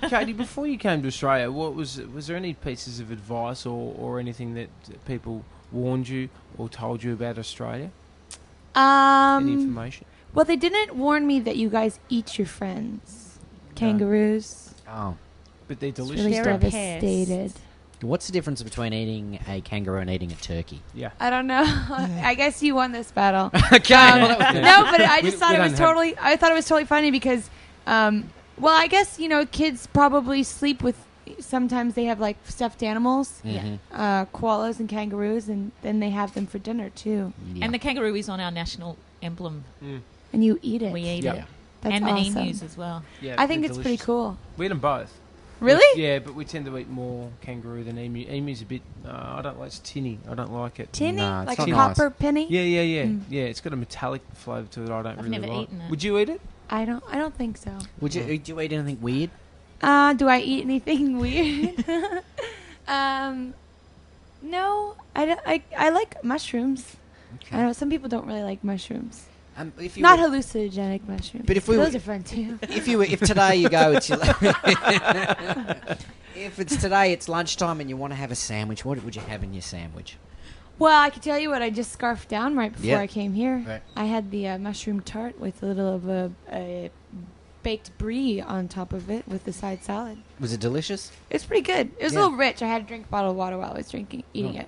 Katy, before you came to Australia, was there any pieces of advice or anything that people warned you or told you about Australia? Any information? Well, they didn't warn me that you guys eat your friends. Kangaroos. Oh. But they're delicious. Really They're devastated. What's the difference between eating a kangaroo and eating a turkey? Yeah. I don't know. I guess you won this battle. Okay. No, but I just thought we it was don't totally. I thought it was totally funny because, well, I guess kids probably sleep with. Sometimes they have like stuffed animals, koalas and kangaroos, and then they have them for dinner too. Yeah. And the kangaroo is on our national emblem. And you eat it. We eat it. That's and the awesome. emus as well. Yeah, I think it's delicious. pretty cool. We eat them both. Really? Yeah, but we tend to eat more kangaroo than emu. Emu's a bit. I don't like. It's tinny. I don't like it. Tinny, No, it's like not a nice. copper penny. Yeah. Yeah, it's got a metallic flavour to it. I don't I've really never like. eaten it. Would you eat it? I don't think so. Would you? Do you eat anything weird? Do I eat anything weird? No. I like mushrooms. Okay. I know some people don't really like mushrooms. If you Not were- hallucinogenic mushrooms. But if we those were- are fun too. if today you go, it's if it's today, it's lunchtime, and you want to have a sandwich. What would you have in your sandwich? Well, I can tell you what I just scarfed down right before Yeah. I came here. Right. I had the mushroom tart with a little of a baked brie on top of it with the side salad. Was it delicious? It's pretty good. It was Yeah. a little rich. I had to drink a bottle of water while I was eating it.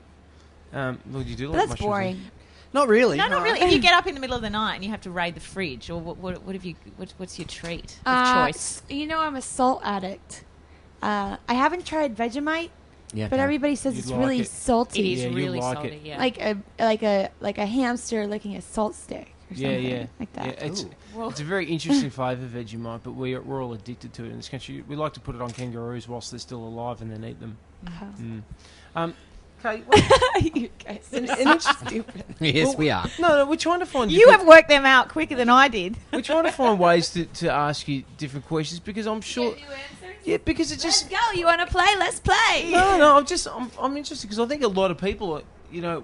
Well, you do But like that's mushrooms, boring. Not really. No, not really. If you get up in the middle of the night and you have to raid the fridge, or what have you? What's your treat of choice? I'm a salt addict. I haven't tried Vegemite, Yeah. but everybody says You'd it's like really it. salty. It is Yeah, you really like salty. it. Yeah. Like a hamster licking a salt stick or something Yeah. like that. Yeah, it's Well, a very interesting flavour, Vegemite, but we're all addicted to it in this country. We like to put it on kangaroos whilst they're still alive and then eat them. Oh. Okay, You guys are so stupid. Yes, we are. no, we're trying to find. you have worked them out quicker than I did. We're trying to find ways to ask you different questions because I'm sure. Yeah, because it's Let's just. go. You want to play? Let's play. No. I'm interested because I think a lot of people,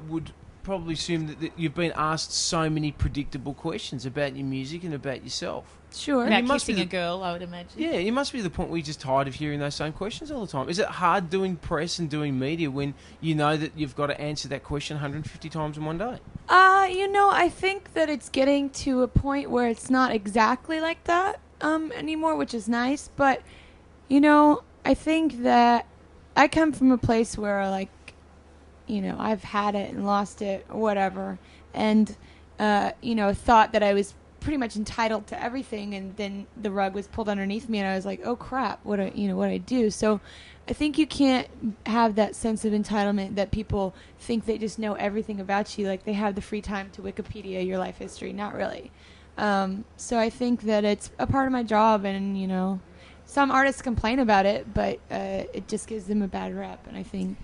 would probably assume that you've been asked so many predictable questions about your music and about yourself. Sure. And you About must be kissing a the- girl, I would imagine. Yeah, you must be the point where you're just tired of hearing those same questions all the time. Is it hard doing press and doing media when you know that you've got to answer that question 150 times in one day? I think that it's getting to a point where it's not exactly like that anymore, which is nice. But, I think that I come from a place where, I've had it and lost it or whatever. And, thought that I was pretty much entitled to everything, and then the rug was pulled underneath me, and I was like, oh crap, what I do. So I think you can't have that sense of entitlement that people think they just know everything about you, like they have the free time to Wikipedia your life history. Not really. So I think that it's a part of my job, and some artists complain about it, but it just gives them a bad rep. And I think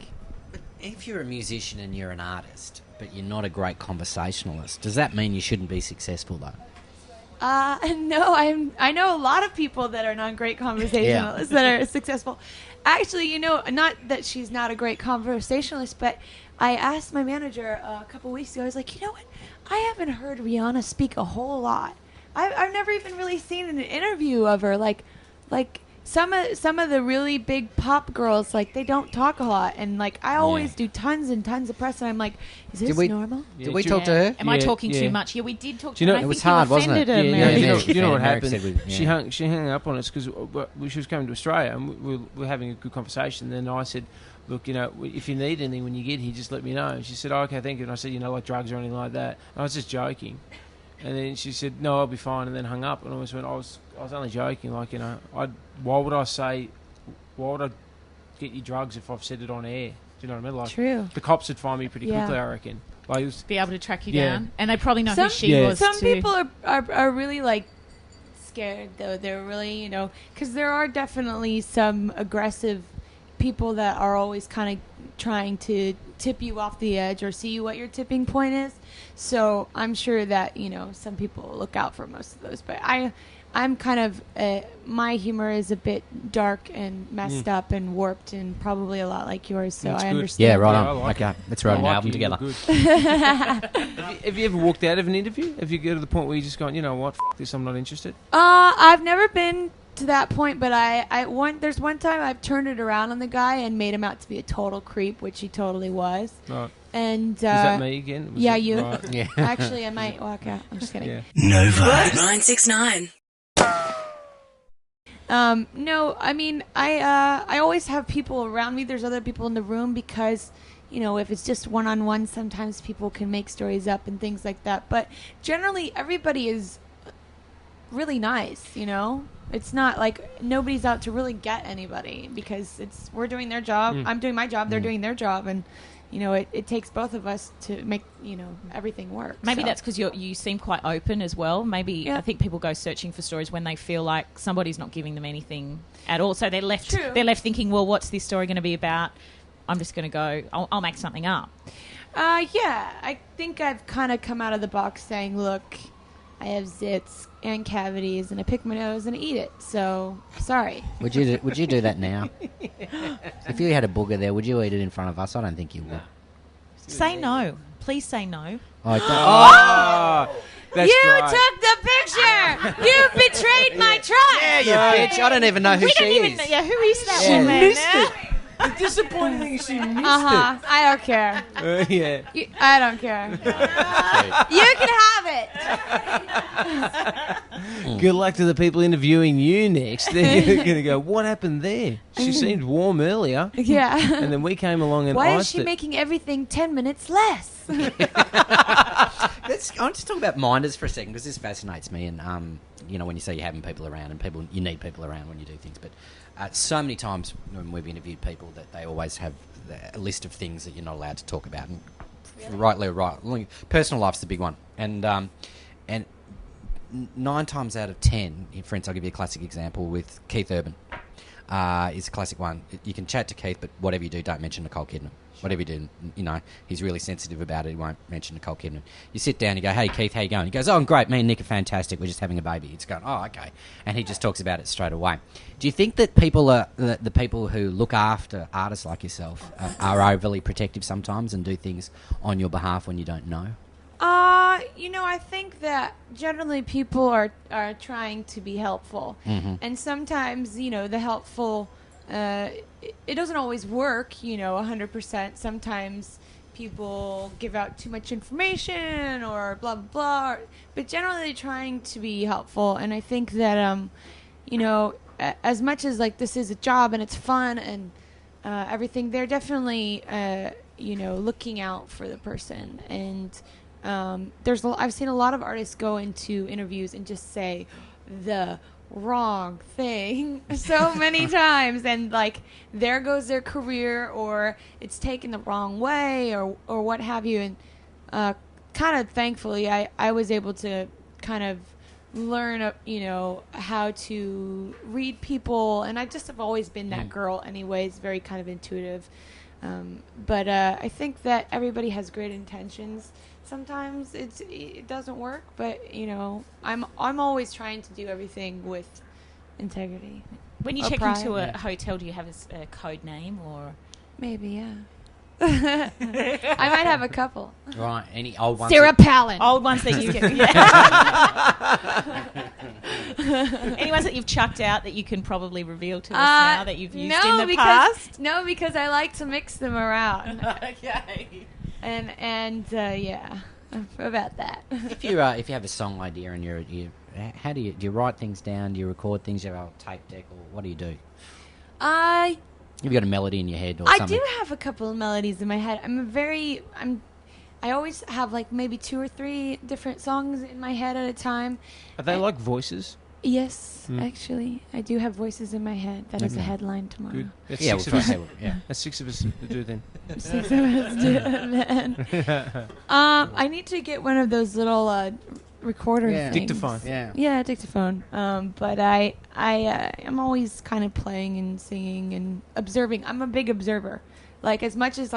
If you're a musician and you're an artist, but you're not a great conversationalist, does that mean you shouldn't be successful, though? no, I know a lot of people that are not great conversationalists that are successful. Actually, not that she's not a great conversationalist, but I asked my manager a couple weeks ago, I was like, you know what? I haven't heard Rihanna speak a whole lot. I've never even really seen an interview of her. Like some of the really big pop girls, they don't talk a lot, and I always do tons and tons of press, and I'm like, is this normal? Yeah, Did we do you- talk to her? Am I Yeah, talking yeah. too much? Yeah, we did talk Do to you her. know- I It was think you hard, wasn't it? offended her, Yeah, Mary. you know, Yeah, you know what Merrick happened? said we- She hung up on us because she was coming to Australia and we were having a good conversation. Then I said, look, if you need anything when you get here, just let me know. And she said, oh, okay, thank you. And I said, like drugs or anything like that. And I was just joking. And then she said, no, I'll be fine. And then hung up. And I always went, I was only joking. Why would I get you drugs if I've said it on air? Do you know what I mean? True. The cops would find me pretty quickly, I reckon. It was, Be able to track you Yeah. down, and they probably know Some- who she Yeah. was Some too. people are really scared though. They're really because there are definitely some aggressive people that are always kind of trying to tip you off the edge or see what your tipping point is. So I'm sure that some people look out for most of those. But I'm kind of my humor is a bit dark and messed up and warped and probably a lot like yours. So That's I good. understand. Yeah, right Yeah, on. I like Okay, let's write an I like album you, together. you're good. Have you ever walked out of an interview? Have you get to the point where you just gone, you know what, this, I'm not interested? I've never been to to that point, but there's one time I've turned it around on the guy and made him out to be a total creep, which he totally was. Right. And Was that me again? Yeah, you. Right. Yeah. Actually, I might walk out. I'm just kidding. Yeah. Nova 969. No, I mean, I always have people around me. There's other people in the room because, if it's just one-on-one, sometimes people can make stories up and things like that. But generally, everybody is really nice, It's not like nobody's out to really get anybody because we're doing their job. I'm doing my job. They're doing their job. And, it takes both of us to make, everything work. Maybe that's because you seem quite open as well. Maybe I think people go searching for stories when they feel like somebody's not giving them anything at all. So they're left thinking, well, what's this story going to be about? I'm just going to go, I'll make something up. Yeah, I think I've kind of come out of the box saying, look, I have zits and cavities, and I pick my nose and I eat it. So, sorry. Would you do that now? If you had a booger there, would you eat it in front of us? I don't think you would. Say no. Please say no. That's you great. took the picture! You betrayed my trust! Yeah, you bitch. I don't even know who she is. Who is that Yeah. woman? Missed it. The disappointing thing is she missed I don't care. it. Yeah. I don't care. You can have it. Good luck to the people interviewing you next. They're going to go, what happened there? She seemed warm earlier. Yeah. And then we came along and Why is iced she it. making everything 10 minutes less? I'm just talking about minders for a second because this fascinates me. And when you say you're having people around and you need people around when you do things, but so many times when we've interviewed people that they always have a list of things that you're not allowed to talk about, and rightly or wrongly, personal life's the big one. And 9 times out of 10, for instance, I'll give you a classic example with Keith Urban. Is a classic one. You can chat to Keith, but whatever you do, don't mention Nicole Kidman. Whatever you do, he's really sensitive about it. He won't mention Nicole Kidman. You sit down, you go, hey, Keith, how you going? He goes, oh, I'm great. Me and Nick are fantastic. We're just having a baby. It's going, oh, okay. And he just talks about it straight away. Do you think that people the people who look after artists like yourself are overly protective sometimes and do things on your behalf when you don't know? I think that generally people are trying to be helpful. Mm-hmm. And sometimes, the helpful, it doesn't always work, 100%. Sometimes people give out too much information or blah, blah, blah. But generally trying to be helpful. And I think that, as much as, this is a job and it's fun and everything, they're definitely, looking out for the person. And I've seen a lot of artists go into interviews and just say the wrong thing so many times, and there goes their career, or it's taken the wrong way, or what have you. And kind of thankfully, I was able to kind of learn, how to read people, and I just have always been that girl, anyways, very kind of intuitive. But I think that everybody has great intentions. Sometimes it doesn't work, but I'm always trying to do everything with integrity. When you Or check pride. into a hotel, do you have a code name or? Maybe, yeah. I might have a couple. Right. Any old ones? Sarah Palin. Old ones that you Any ones that you've chucked out that you can probably reveal to us now that you've used in the past? No, because I like to mix them around. Okay. And yeah, about that. If you have a song idea and how do you write things down? Do you record things? Do you have a tape deck, or what do you do? Have you got a melody in your head or something? I do have a couple of melodies in my head. I always have maybe 2 or 3 different songs in my head at a time. Are they like voices? Yes, actually, I do have voices in my head. That is a headline tomorrow. Good. That's Yeah, six we'll of us. yeah. That's 6 of us to do then. 6 of us do it, man. I need to get one of those little recorder things. Dictaphone. Yeah, dictaphone. But I'm always kind of playing and singing and observing. I'm a big observer. As much as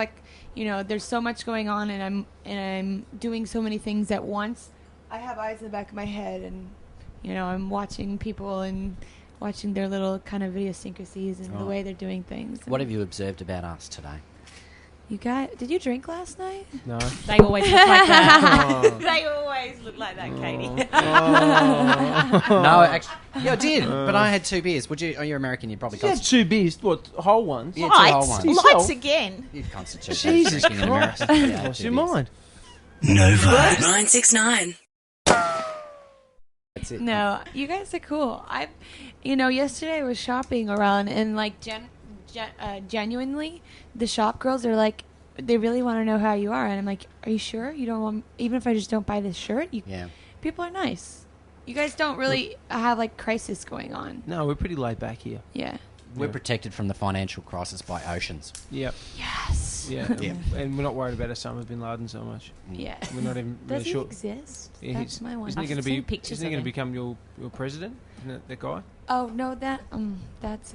there's so much going on and I'm doing so many things at once, I have eyes in the back of my head, and I'm watching people and watching their little kind of idiosyncrasies and the way they're doing things. What have you observed about us today? You guys, did you drink last night? No. They always look like that. Oh. They always look like that, Katie. No, actually, yeah, I did, but I had 2 beers. Would you? Oh, you're American. You probably You had 2 beers, what, whole ones? Yeah, 2 whole ones. Lights, lights again. You constitute Jesus drinking in Christ. America. Yeah, What's 2 your beers. mind? Nova 969. That's it. No, you guys are cool. Yesterday I was shopping around and like genuinely, the shop girls are like, they really want to know how you are, and I'm like, are you sure you don't want? Even if I just don't buy this shirt, Yeah. people are nice. You guys don't really have like crisis going on. No, we're pretty laid back here. Yeah. We're protected from the financial crisis by oceans. Yep. Yes. Yeah. Yeah. And we're not worried about Osama bin Laden so much. Yeah. We're not even Does really he sure. exist? Yeah, That's my one. Isn't he I've going to seen be? pictures Isn't he of going to him. become your president? Isn't that guy? Oh no, that's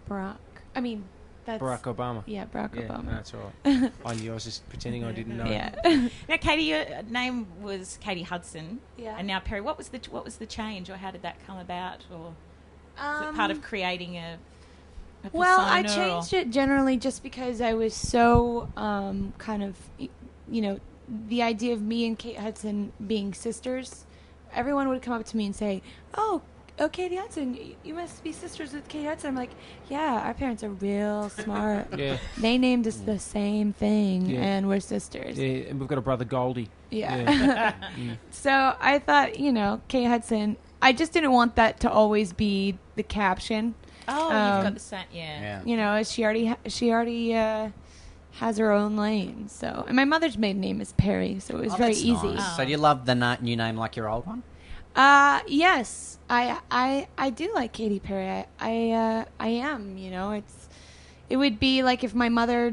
Barack. I mean, that's Barack Obama. Yeah, Barack Yeah, Obama. no, that's all right. I knew. I was just pretending I didn't know. Yeah. Now, Katie, your name was Katie Hudson, Yeah. and now Perry. What was the change, or how did that come about, or was it part of creating a Well, I persona, changed it generally just because I was so kind of, the idea of me and Kate Hudson being sisters. Everyone would come up to me and say, "Oh, Katie Hudson, you must be sisters with Kate Hudson." I'm like, "Yeah, our parents are real smart. Yeah. They named us the same thing, Yeah. and we're sisters." Yeah, and we've got a brother Goldie. Yeah. So I thought, Kate Hudson. I just didn't want that to always be the caption. Oh, you've got the same, yeah. She already has her own lane. So, and my mother's maiden name is Perry, so it was very that's easy. nice. So do you love the new name like your old one? Yes, I do like Katy Perry. I am. It would be like if my mother,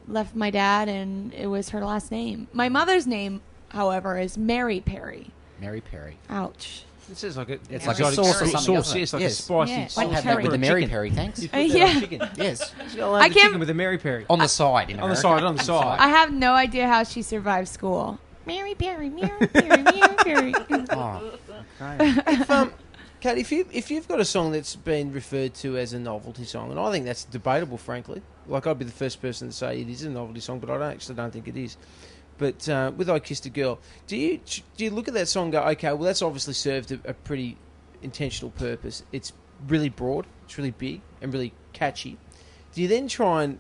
left my dad and it was her last name. My mother's name, however, is Mary Perry. Mary Perry. Ouch. It says like It's it's like a exotic sauce or fruit something, sauce. doesn't it? Yes, like Yes. a spicy Yeah. sauce. I'd have that for with a the Mary chicken. Perry, thanks. You put that Yeah. on chicken. Yes. You'll I have can't- chicken with a Mary Perry. On the side, in On the America. side, on the side. I have no idea how she survived school. Mary Perry, Mary Perry, Mary Perry. Oh, okay. Katie, if you've got a song that's been referred to as a novelty song, and I think that's debatable, frankly. Like, I'd be the first person to say it is a novelty song, but I actually don't think it is. But with I Kissed a Girl, do you look at that song and go, okay, well, that's obviously served a pretty intentional purpose. It's really broad, it's really big, and really catchy. Do you then try and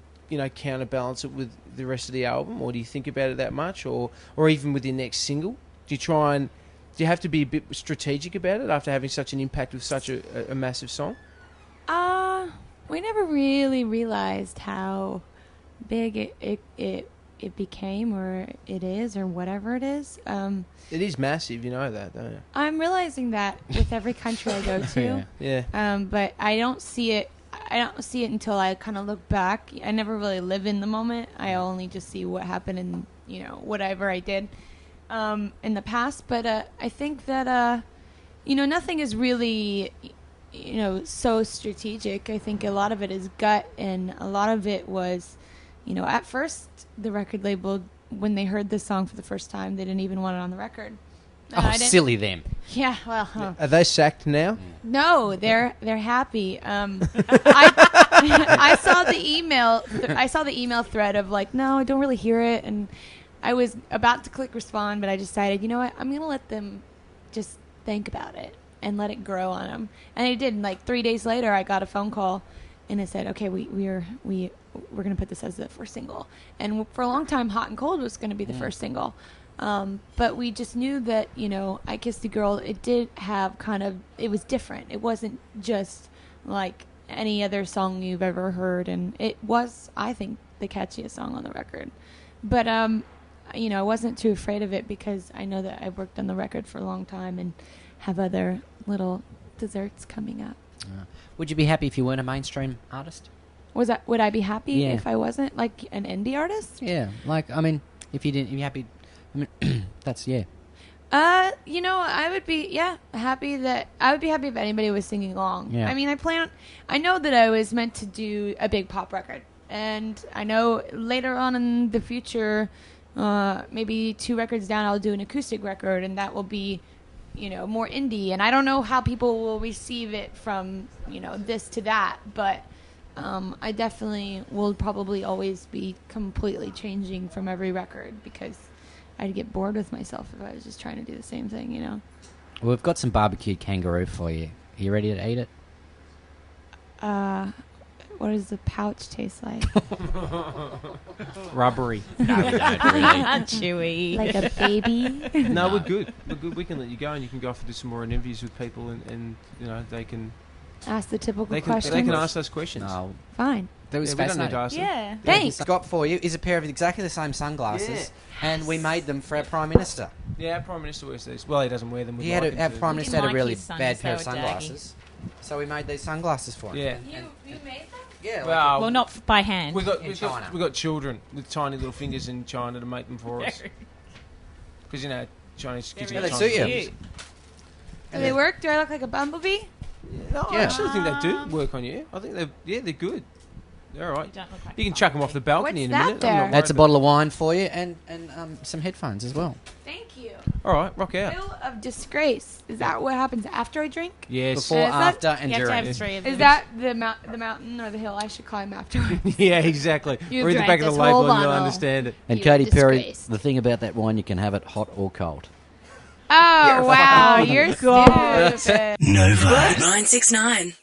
counterbalance it with the rest of the album, or do you think about it that much, or even with your next single? Do you have to be a bit strategic about it after having such an impact with such a massive song? We never really realized how big it became, or it is, or whatever it is. It is massive, you know that, don't you? I'm realizing that with every country I go to. Yeah. But I don't see it. I don't see it until I kind of look back. I never really live in the moment. I only just see what happened in whatever I did in the past. But I think that nothing is really so strategic. I think a lot of it is gut, and a lot of it was at first the record label, when they heard this song for the first time, they didn't even want it on the record. And Oh, silly them. Yeah, well, huh. Are they sacked now? No, they're happy. I saw the email. I saw the email thread of like, no, I don't really hear it, and I was about to click respond, but I decided, you know what, I'm gonna let them just think about it and let it grow on them. And I did. And like 3 days later, I got a phone call, and it said, okay, we're gonna put this as the first single. And for a long time, Hot and Cold was gonna be the first single. But we just knew that, I Kissed a Girl, it did have it was different. It wasn't just like any other song you've ever heard. And it was, I think, the catchiest song on the record. But, I wasn't too afraid of it because I know that I've worked on the record for a long time and have other little desserts coming up. Would you be happy if you weren't a mainstream artist? Would I be happy Yeah. if I wasn't like an indie artist? Yeah, if you didn't, you're happy. That's yeah. I would be happy if anybody was singing along. Yeah. I mean, I know that I was meant to do a big pop record, and I know later on in the future, maybe 2 records down, I'll do an acoustic record, and that will be, more indie. And I don't know how people will receive it from, this to that, but I definitely will probably always be completely changing from every record because I'd get bored with myself if I was just trying to do the same thing, you know? Well, we've got some barbecued kangaroo for you. Are you ready to eat it? What does the pouch taste like? Rubbery. No, we don't really. Chewy. Like a baby? No, we're good. We're good. We can let you go, and you can go off and do some more interviews with people, and you know they can Ask the typical questions? they can ask those questions. No, Fine. that was Yeah, we don't need fascinating. to ask them. Yeah. Thanks. Got for you is a pair of exactly the same sunglasses, and we made them for our Prime Minister. Yeah, our Prime Minister wears these. Well, he doesn't wear them. We'd He had like him our to. Prime He Minister didn't had a like really his sons, bad they pair of were sunglasses, so we made these sunglasses for him. Yeah. You made them? Yeah. Well, Well, not by hand. we got in we China. got we got children with tiny little fingers in China to make them for us because you know Chinese kids Yeah, got they tiny suit you. fingers. Do they work? Do I look like a bumblebee? No, I Yeah. actually think they do work on you. I think they're good. They're all right. You don't look like You can a chuck them off the balcony What's in a that minute. there? I'm not That's a worried bottle of wine for you, and some headphones as well. Thank you. about- All right, rock out. Bill of disgrace. Is that what happens after I drink? Yes. Before, Is that- after, and You have to during. have three of them. Is that the mountain or the hill I should climb after? yeah, exactly. You Read the drank back of the this label whole and you'll bottle. understand it. And You Katy Perry, disgrace. the thing about that wine, you can have it hot or cold. Oh, wow. You're stupid. Nova 969.